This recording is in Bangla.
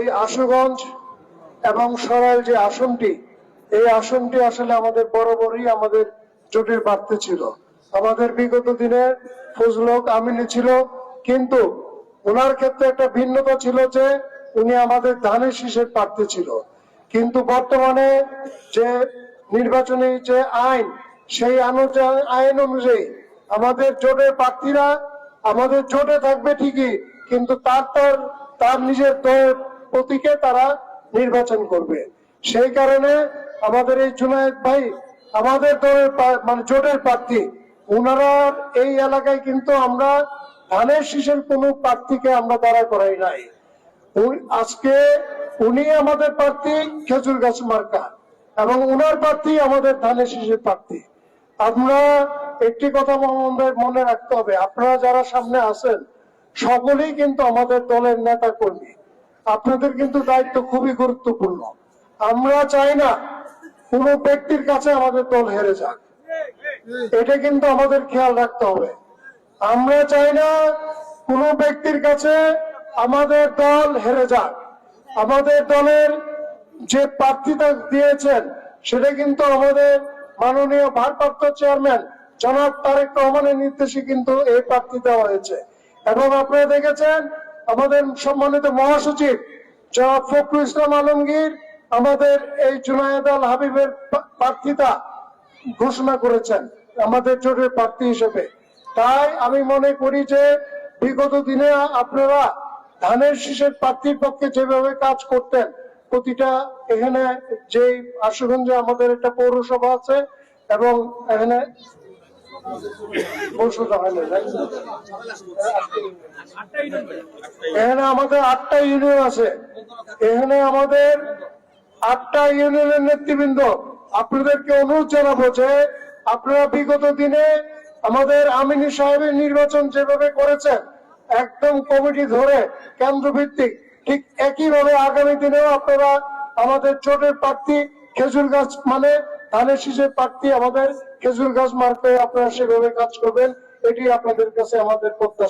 এই আশুগঞ্জ এবং সরাইল যে আসনটি, এই আসনটি আসলে আমাদের বরাবরই আমাদের জোটের প্রার্থী ছিল। আমাদের বিগত দিনে ফজলুল হক আমিনী ছিল, কিন্তু ওনার ক্ষেত্রে একটা ভিন্নতা ছিল যে উনি আমাদের ধানের শীষের প্রার্থী ছিল। কিন্তু বর্তমানে যে নির্বাচনী যে আইন, সেই আইন অনুযায়ী আমাদের জোটের প্রার্থীরা আমাদের জোটে থাকবে ঠিকই, কিন্তু তার নিজের দলের প্রতীকে তারা নির্বাচন করবে। সেই কারণে আমাদের এই জুনায়েদ ভাই আমাদের দলের মানে জোটের প্রার্থী, ওনারা এই এলাকায় কিন্তু আমরা ধানের শীষের কোন প্রার্থীকে আমরা দাঁড়া করাই নাই। আজকে উনি আমাদের প্রার্থী খেজুর গাছ মার্কা, এবং উনার প্রার্থী আমাদের ধানের শীষের প্রার্থী। আমরা একটি কথা মনে রাখতে হবে, আপনারা যারা সামনে আছেন সকলেই কিন্তু আমাদের দলের নেতা কর্মী। আপনাদের কিন্তু দায়িত্ব খুবই গুরুত্বপূর্ণ। আমরা চাই না কোন ব্যক্তির কাছে আমাদের দল হেরে যাক, এটা কিন্তু আমাদের খেয়াল রাখতে হবে। আমরা চাই না কোন ব্যক্তির কাছে আমাদের দল হেরে যাক। আমাদের দলের যে প্রার্থীতা দিয়েছেন সেটা কিন্তু আমাদের মাননীয় ভারপ্রাপ্ত চেয়ারম্যান জনাব তারেক রহমানের নির্দেশে কিন্তু এই প্রার্থী দেওয়া হয়েছে। এবং আপনারা দেখেছেন আমাদের সম্মানিত মহাসচিব জনাব ফখরুল ইসলাম আলমগীর আমাদের এই জুনায়েদ আল হাবিবের প্রার্থিতা ঘোষণা করেছেন আমাদের জোটের প্রার্থী হিসেবে। তাই আমি মনে করি যে বিগত দিনে আপনারা ধানের শীষের প্রার্থীর পক্ষে যেভাবে কাজ করতেন, প্রতিটা এখানে যে আশুগঞ্জে আমাদের একটা পৌরসভা আছে এবং এখানে আমাদের 8টা ইউনিয়ন আছে। এখানে আমাদের 8টা ইউনিয়নের নেতৃবৃন্দ আপনাদেরকে অনুরোধ জানাবো যে আপনারা বিগত দিনে আমাদের আমিনী সাহেবের নির্বাচন যেভাবে করেছেন একদম কমিটি ধরে কেন্দ্র ভিত্তিক, ঠিক একইভাবে আগামী দিনেও আপনারা আমাদের জোটের প্রার্থী খেজুর গাছ মানে ধানের শীষের প্রার্থী আমাদের খেজুর গাছ মার্কায় আপনারা সেভাবে কাজ করবেন, এটি আপনাদের কাছে আমাদের প্রত্যাশা।